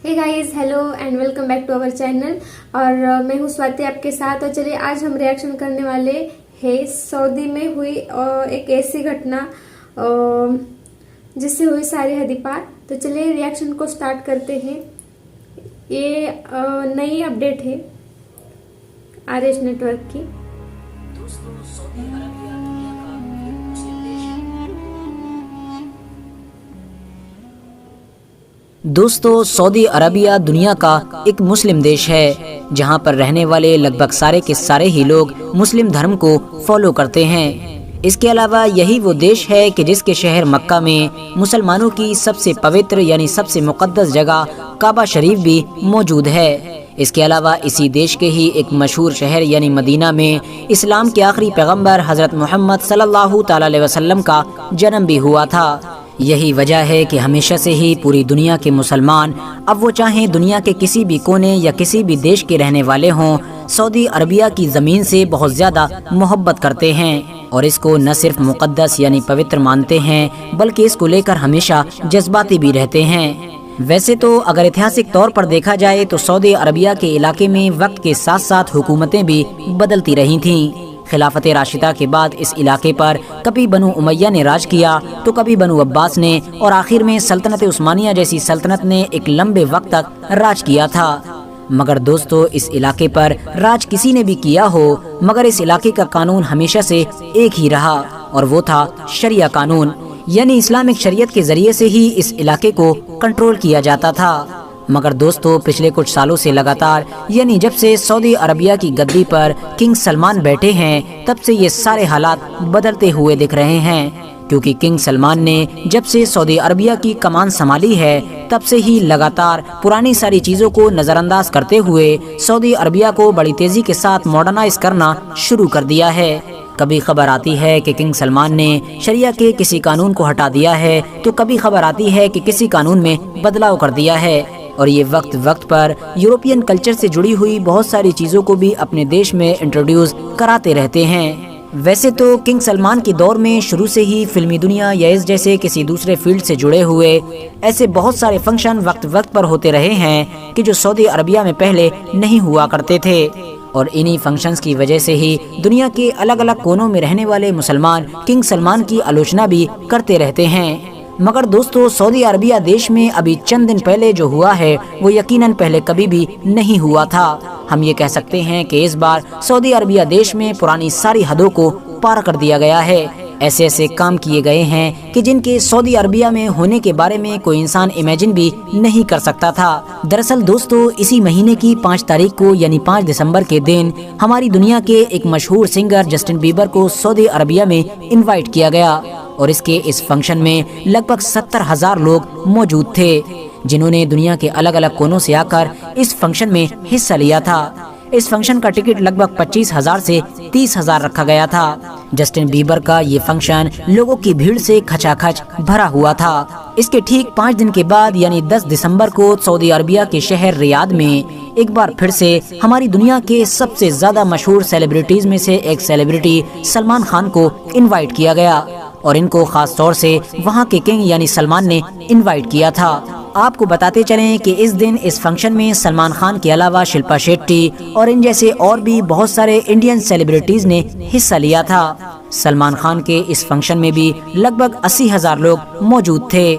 Hey guys, hello and welcome back to our channel. और मैं हूँ स्वाति आपके साथ। और चलिए आज हम रिएक्शन करने वाले हैं सऊदी में हुई एक ऐसी घटना जिससे हुई सारी हदी पार। तो चलिए रिएक्शन को स्टार्ट करते हैं। ये नई अपडेट है आरएस नेटवर्क की। दोस्तों, सऊदी अरबिया दुनिया का एक मुस्लिम देश है जहां पर रहने वाले लगभग सारे के सारे ही लोग मुस्लिम धर्म को फॉलो करते हैं। इसके अलावा यही वो देश है कि जिसके शहर मक्का में मुसलमानों की सबसे पवित्र यानी सबसे मुक़द्दस जगह काबा शरीफ भी मौजूद है। इसके अलावा इसी देश के ही एक मशहूर शहर यानी मदीना में इस्लाम के आखिरी पैगंबर हज़रत मोहम्मद सल्लल्लाहु तआला अलैहि वसल्लम का जन्म भी हुआ था। यही वजह है कि हमेशा से ही पूरी दुनिया के मुसलमान, अब वो चाहें दुनिया के किसी भी कोने या किसी भी देश के रहने वाले हों, सऊदी अरबिया की ज़मीन से बहुत ज़्यादा मोहब्बत करते हैं और इसको न सिर्फ मुक़द्दस यानी पवित्र मानते हैं बल्कि इसको लेकर हमेशा जज्बाती भी रहते हैं। वैसे तो अगर ऐतिहासिक तौर पर देखा जाए तो सऊदी अरबिया के इलाके में वक्त के साथ साथ हुकूमतें भी बदलती रही थीं। खिलाफत राशिदा के बाद इस इलाके पर कभी बनु उमैया ने राज किया तो कभी बनु अब्बास ने और आखिर में सल्तनत उस्मानिया जैसी सल्तनत ने एक लंबे वक्त तक राज किया था। मगर दोस्तों, इस इलाके पर राज किसी ने भी किया हो मगर इस इलाके का कानून हमेशा से एक ही रहा और वो था शरिया कानून, यानी इस्लामिक शरीयत के जरिए से ही इस इलाके को कंट्रोल किया जाता था। मगर दोस्तों, पिछले कुछ सालों से लगातार यानी जब से सऊदी अरबिया की गद्दी पर किंग सलमान बैठे हैं तब से ये सारे हालात बदलते हुए दिख रहे हैं, क्योंकि किंग सलमान ने जब से सऊदी अरबिया की कमान संभाली है तब से ही लगातार पुरानी सारी चीज़ों को नज़रअंदाज करते हुए सऊदी अरबिया को बड़ी तेज़ी के साथ मॉडर्नाइज करना शुरू कर दिया है। कभी खबर आती है कि किंग सलमान ने शरिया के किसी कानून को हटा दिया है तो कभी खबर आती है कि किसी कानून में बदलाव कर दिया है। और ये वक्त वक्त पर यूरोपियन कल्चर से जुड़ी हुई बहुत सारी चीज़ों को भी अपने देश में इंट्रोड्यूस कराते रहते हैं। वैसे तो किंग सलमान के दौर में शुरू से ही फिल्मी दुनिया या इस जैसे किसी दूसरे फील्ड से जुड़े हुए ऐसे बहुत सारे फंक्शन वक्त वक्त पर होते रहे हैं कि जो सऊदी अरबिया में पहले नहीं हुआ करते थे। और इन्हीं फंक्शंस की वजह से ही दुनिया के अलग अलग कोनों में रहने वाले मुसलमान किंग सलमान की आलोचना भी करते रहते हैं। मगर दोस्तों, सऊदी अरबिया देश में अभी चंद दिन पहले जो हुआ है वो यकीनन पहले कभी भी नहीं हुआ था। हम ये कह सकते हैं कि इस बार सऊदी अरबिया देश में पुरानी सारी हदों को पार कर दिया गया है। ऐसे ऐसे काम किए गए हैं कि जिनके सऊदी अरबिया में होने के बारे में कोई इंसान इमेजिन भी नहीं कर सकता था। दरअसल दोस्तों, इसी महीने की 5 तारीख को यानी 5 दिसंबर के दिन हमारी दुनिया के एक मशहूर सिंगर जस्टिन बीबर को सऊदी अरबिया में इनवाइट किया गया और इसके इस फंक्शन में लगभग 70,000 लोग मौजूद थे जिन्होंने दुनिया के अलग अलग कोनों से आकर इस फंक्शन में हिस्सा लिया था। इस फंक्शन का टिकट लगभग 25,000 से 30,000 रखा गया था। जस्टिन बीबर का ये फंक्शन लोगों की भीड़ से खचाखच भरा हुआ था। इसके ठीक 5 दिन के बाद यानी 10 दिसंबर को सऊदी अरबिया के शहर रियाद में एक बार फिर से हमारी दुनिया के सबसे ज्यादा मशहूर सेलिब्रिटीज में से एक सेलिब्रिटी सलमान खान को इनवाइट किया गया और इनको खास तौर से वहाँ के किंग यानी सलमान ने इनवाइट किया था। आपको बताते चलें कि इस दिन इस फंक्शन में सलमान खान के अलावा शिल्पा शेट्टी और इन जैसे और भी बहुत सारे इंडियन सेलिब्रिटीज ने हिस्सा लिया था। सलमान खान के इस फंक्शन में भी लगभग 80,000 लोग मौजूद थे।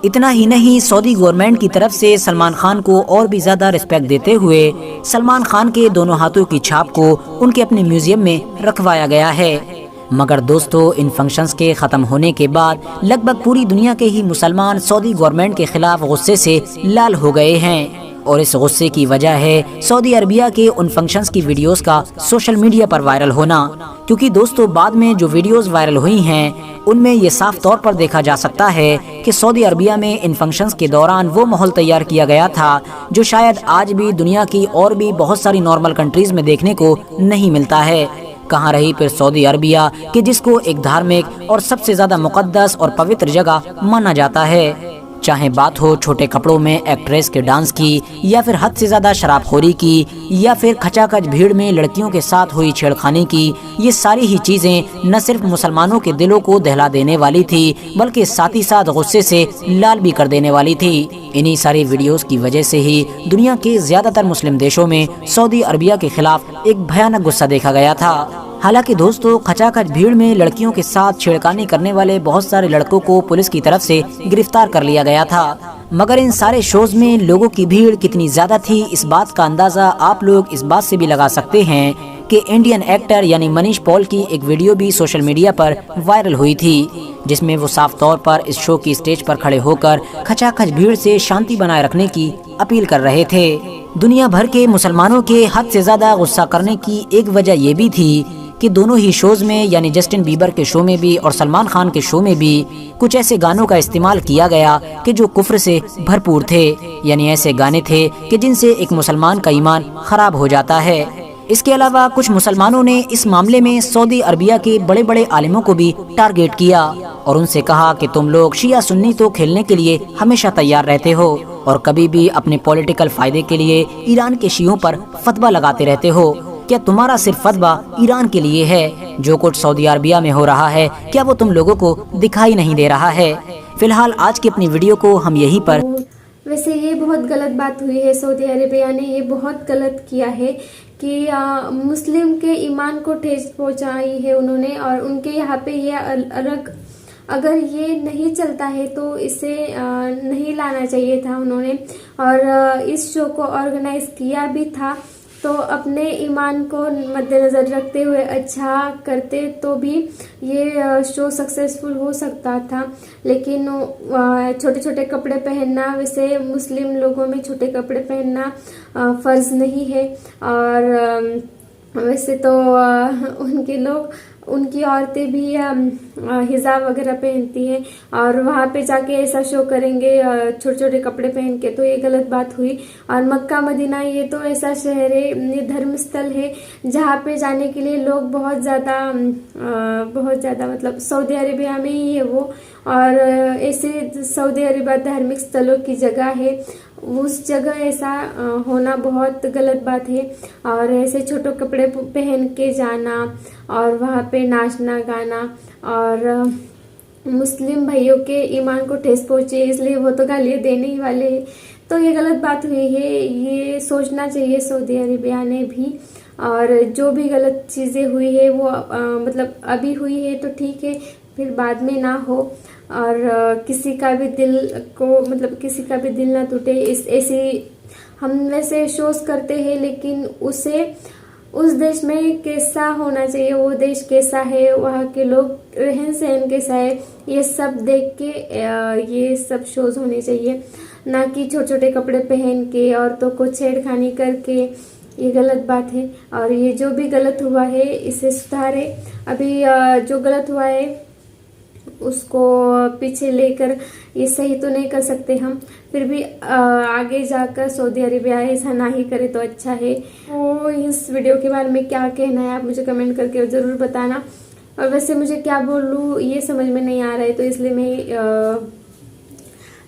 इतना ही नहीं, सऊदी गवर्नमेंट की तरफ से सलमान खान को और भी ज्यादा रिस्पेक्ट देते हुए सलमान खान के दोनों हाथों की छाप को उनके अपने म्यूजियम में रखवाया गया है। मगर दोस्तों, इन फंक्शंस के ख़त्म होने के बाद लगभग पूरी दुनिया के ही मुसलमान सऊदी गवर्नमेंट के खिलाफ गुस्से से लाल हो गए हैं और इस गुस्से की वजह है सऊदी अरबिया के उन फंक्शंस की वीडियोस का सोशल मीडिया पर वायरल होना। क्योंकि दोस्तों, बाद में जो वीडियोस वायरल हुई हैं उनमें ये साफ तौर पर देखा जा सकता है कि सऊदी अरबिया में इन फंक्शंस के दौरान वो माहौल तैयार किया गया था जो शायद आज भी दुनिया की और भी बहुत सारी नॉर्मल कंट्रीज में देखने को नहीं मिलता है। कहाँ रही फिर सऊदी अरबिया कि जिसको एक धार्मिक और सबसे ज्यादा मुकद्दस और पवित्र जगह माना जाता है। چاہے بات ہو چھوٹے کپڑوں میں ایکٹریس کے ڈانس کی، یا پھر حد سے زیادہ شراب خوری کی، یا پھر کھچا کھچ بھیڑ میں لڑکیوں کے ساتھ ہوئی چھیڑخانی کی، یہ ساری ہی چیزیں نہ صرف مسلمانوں کے دلوں کو دہلا دینے والی تھی بلکہ ساتھ ہی ساتھ غصے سے لال بھی کر دینے والی تھی۔ انہی ساری ویڈیوز کی وجہ سے ہی دنیا کے زیادہ تر مسلم دیشوں میں سعودی عربیہ کے خلاف ایک بھیانک غصہ دیکھا گیا تھا۔ حالانکہ دوستو، کھچا کھچ بھیڑ میں لڑکیوں کے ساتھ چھیڑخانی کرنے والے بہت سارے لڑکوں کو پولیس کی طرف سے گرفتار کر لیا گیا تھا، مگر ان سارے شوز میں لوگوں کی بھیڑ کتنی زیادہ تھی اس بات کا اندازہ آپ لوگ اس بات سے بھی لگا سکتے ہیں کہ انڈین ایکٹر یعنی منیش پال کی ایک ویڈیو بھی سوشل میڈیا پر وائرل ہوئی تھی، جس میں وہ صاف طور پر اس شو کی اسٹیج پر کھڑے ہو کر کھچا کھچ بھیڑ سے شانتی بنائے رکھنے کی اپیل کر رہے تھے۔ دنیا بھر کے مسلمانوں کے حد سے زیادہ غصہ کرنے کی ایک وجہ یہ بھی تھی کہ دونوں ہی شوز میں یعنی جسٹن بیبر کے شو میں بھی اور سلمان خان کے شو میں بھی کچھ ایسے گانوں کا استعمال کیا گیا کہ جو کفر سے بھرپور تھے، یعنی ایسے گانے تھے کہ جن سے ایک مسلمان کا ایمان خراب ہو جاتا ہے۔ اس کے علاوہ کچھ مسلمانوں نے اس معاملے میں سعودی عربیہ کے بڑے بڑے عالموں کو بھی ٹارگیٹ کیا اور ان سے کہا کہ تم لوگ شیعہ سنی تو کھیلنے کے لیے ہمیشہ تیار رہتے ہو اور کبھی بھی اپنے پولیٹیکل فائدے کے لیے ایران کے شیعوں پر فتویٰ لگاتے رہتے ہو۔ کیا تمہارا صرف فتویٰ ایران کے لیے ہے؟ جو کچھ سعودی عربیہ میں ہو رہا ہے کیا وہ تم لوگوں کو دکھائی نہیں دے رہا ہے؟ فی الحال آج کی اپنی ویڈیو کو ہم یہیں پر ویسے یہ بہت غلط بات ہوئی ہے، سعودی عربیہ نے یہ بہت غلط کیا ہے کہ مسلم کے ایمان کو ٹھیس پہنچائی ہے انہوں نے، اور ان کے یہاں پہ یہ اگر یہ نہیں چلتا ہے تو اسے نہیں لانا چاہیے تھا انہوں نے، اور اس شو کو آرگنائز کیا بھی تھا تو اپنے ایمان کو مد نظر رکھتے ہوئے اچھا کرتے تو بھی یہ شو سکسیسفل ہو سکتا تھا، لیکن چھوٹے چھوٹے کپڑے پہننا، ویسے مسلم لوگوں میں چھوٹے کپڑے پہننا فرض نہیں ہے، اور ویسے تو ان کی عورتیں بھی حجاب وغیرہ پہنتی ہیں، اور وہاں پہ جا کے ایسا شو کریں گے چھوٹے چھوٹے کپڑے پہن کے، تو یہ غلط بات ہوئی۔ اور مکہ مدینہ یہ تو ایسا شہر ہے، یہ دھرم استل ہے جہاں پہ جانے کے لیے لوگ بہت زیادہ مطلب سعودی عربیہ میں ہی ہے وہ، اور ایسے سعودی عربیہ دھارمک استلوں کی جگہ ہے، اس جگہ ایسا ہونا بہت غلط بات ہے، اور ایسے چھوٹے کپڑے پہن کے جانا اور وہاں پہ ناچنا گانا اور مسلم بھائیوں کے ایمان کو ٹھیس پہنچے، اس لیے وہ تو گالیاں دینے ہی والے ہیں، تو یہ غلط بات ہوئی ہے۔ یہ سوچنا چاہیے سعودی عربیہ نے بھی، اور جو بھی غلط چیزیں ہوئی ہے وہ مطلب ابھی ہوئی ہے تو ٹھیک ہے، پھر بعد میں نہ ہو، اور کسی کا بھی دل نہ ٹوٹے۔ ایسی ہم ویسے شوز کرتے ہیں، لیکن اس دیش میں کیسا ہونا چاہیے، وہ دیش کیسا ہے، وہاں کے لوگ رہن سہن کیسا ہے، یہ سب دیکھ کے یہ سب شوز ہونے چاہیے، نہ کہ چھوٹے چھوٹے کپڑے پہن کے عورتوں کو چھیڑخانی کر کے۔ یہ غلط بات ہے، اور یہ جو بھی غلط ہوا ہے اسے سدھارے۔ ابھی جو غلط ہوا ہے اس کو پیچھے لے کر یہ صحیح تو نہیں کر سکتے ہم، پھر بھی آگے جا کر سعودی عربیہ ایسا نہ ہی کرے تو اچھا ہے۔ تو اس ویڈیو کے بارے میں کیا کہنا ہے آپ مجھے کمنٹ کر کے ضرور بتانا، اور ویسے مجھے کیا بولوں یہ سمجھ میں نہیں آ رہا ہے، تو اس لیے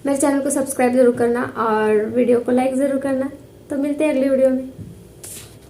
میرے چینل کو سبسکرائب ضرور کرنا اور ویڈیو کو لائک ضرور کرنا۔ تو ملتے ہیں اگلی ویڈیو میں۔